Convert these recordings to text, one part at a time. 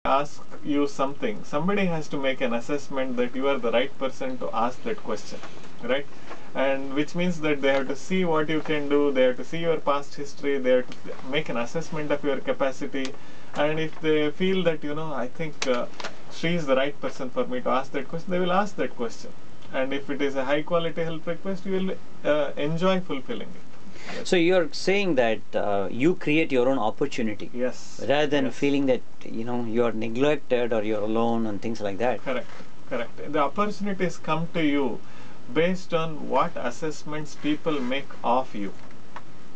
ask you something, somebody has to make an assessment that you are the right person to ask that question, right? And which means that they have to see what you can do, they have to see your past history, they have to make an assessment of your capacity, and if they feel that, I think Sri is the right person for me to ask that question, they will ask that question. And if it is a high quality help request, you will enjoy fulfilling it. Yes. So you're saying that you create your own opportunity. Yes. Rather than Yes. feeling that you are neglected or you're alone and things like that. Correct. The opportunities come to you based on what assessments people make of you,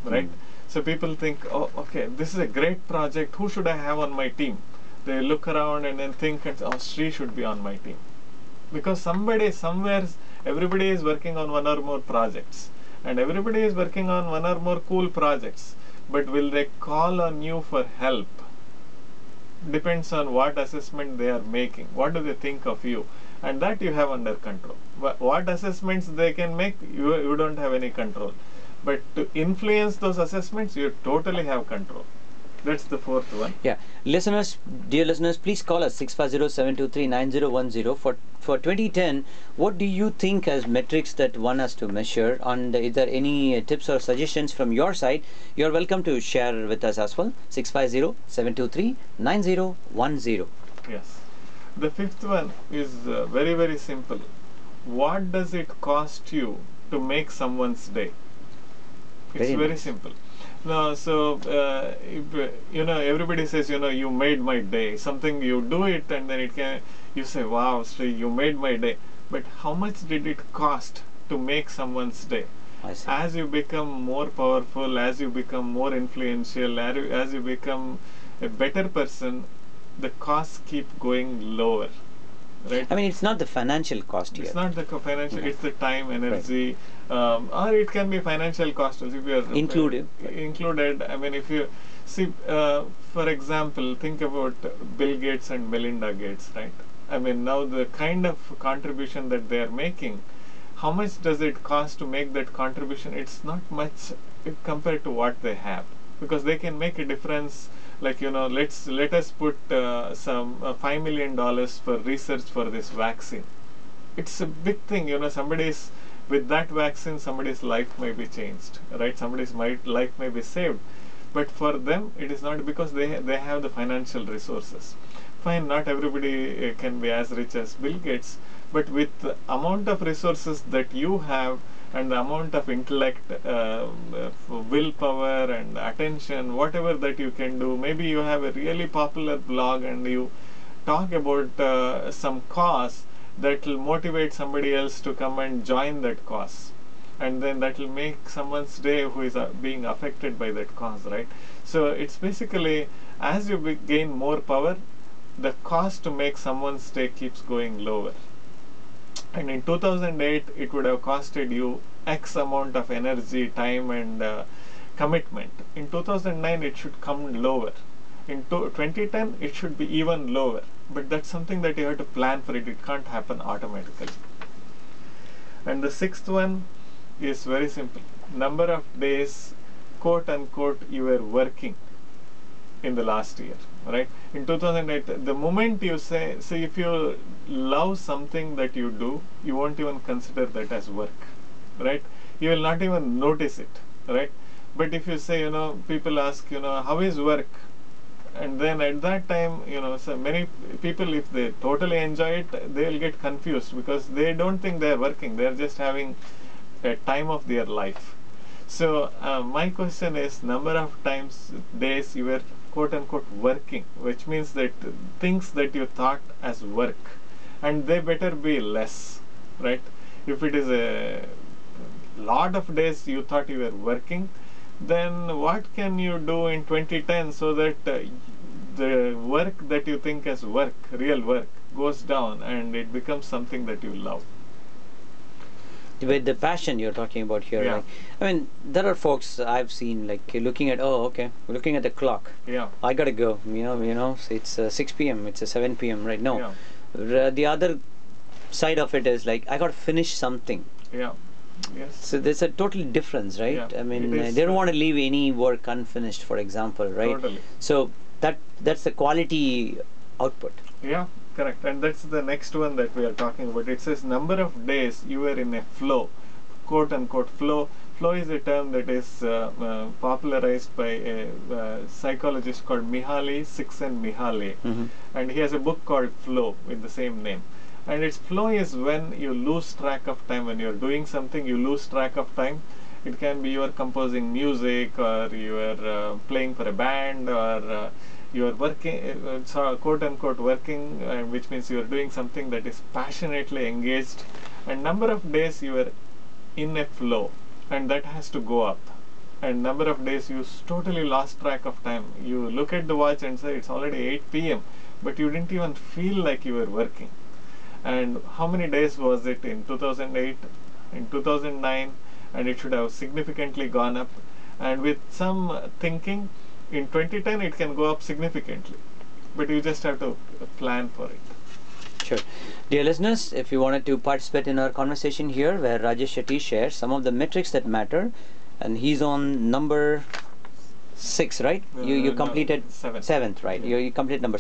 right? So people think, oh, okay, this is a great project, who should I have on my team? They look around and then think, oh, Sri should be on my team. Because somebody, somewhere, everybody is working on one or more projects. And everybody is working on one or more cool projects. But will they call on you for help? Depends on what assessment they are making. What do they think of you? And that you have under control. What assessments they can make, you don't have any control. But to influence those assessments, you totally have control. That's the fourth one. Yeah. Listeners, dear listeners, please call us 650-723-9010. For 2010, what do you think as metrics that one has to measure? And is there any tips or suggestions from your side? You're welcome to share with us as well. 650-723-9010. Yes. The fifth one is very, very simple. What does it cost you to make someone's day? It's very simple. No, so everybody says, you made my day. Something, you do it and then you say, wow, Sri, you made my day. But how much did it cost to make someone's day? I see. As you become more powerful, as you become more influential, as you become a better person, the costs keep going lower. Right? I mean, it's not the financial cost here. It's not the financial, it's the time, energy, or it can be financial cost also if you are included. I mean, if you see, for example, think about Bill Gates and Melinda Gates, right? I mean, now the kind of contribution that they are making, how much does it cost to make that contribution? It's not much compared to what they have, because they can make a difference. Like, let us put some $5 million for research for this vaccine. It's a big thing, with that vaccine, somebody's life may be changed, right? Somebody's life may be saved. But for them, it is not, because they have the financial resources. Fine, not everybody can be as rich as Bill Gates, but with the amount of resources that you have, and the amount of intellect, willpower and attention, whatever that you can do. Maybe you have a really popular blog and you talk about some cause that will motivate somebody else to come and join that cause. And then that will make someone's day who is being affected by that cause, right? So it's basically, as you gain more power, the cost to make someone's day keeps going lower. And in 2008, it would have costed you X amount of energy, time and commitment. In 2009, it should come lower. In 2010, it should be even lower. But that's something that you have to plan for it. It can't happen automatically. And the sixth one is very simple. Number of days, quote unquote, you were working in the last year, right? In 2008, the moment you say, if you love something that you do, you won't even consider that as work, right? You will not even notice it, right? But if you say, people ask, how is work? And then at that time, so many people, if they totally enjoy it, they will get confused because they don't think they are working. They are just having a time of their life. So my question is, number of days you were quote unquote working, which means that things that you thought as work, and they better be less, right? If it is a lot of days you thought you were working, then what can you do in 2010 so that the work that you think as work, real work, goes down and it becomes something that you love? With the passion you're talking about here, Yeah. like, I mean, there are folks I've seen like looking at, looking at the clock. Yeah. I gotta go. So it's 6 p.m. It's 7 p.m. right now. Yeah. The other side of it is like I gotta finish something. Yeah. Yes. So there's a total difference, right? Yeah, I mean, it is, they don't want to leave any work unfinished, for example, right? Totally. So that's the quality output. Yeah, correct. And that's the next one that we are talking about. It says number of days you were in a flow, quote unquote flow. Flow is a term that is popularized by a psychologist called Mihaly Csikszentmihalyi, and he has a book called Flow with the same name. And its flow is when you lose track of time. When you're doing something, you lose track of time. It can be you are composing music, or you are playing for a band, or you are working, quote unquote working, which means you are doing something that is passionately engaged. And number of days you are in a flow, and that has to go up. And number of days you totally lost track of time. You look at the watch and say it's already 8 p.m., but you didn't even feel like you were working. And how many days was it in 2008, in 2009? And it should have significantly gone up. And with some thinking, in 2010 it can go up significantly, but you just have to plan for it. Sure. Dear listeners, if you wanted to participate in our conversation here, where Rajesh Setty shares some of the metrics that matter, and he's on number 6, right? You completed seventh. 7th, right? Yeah. You completed number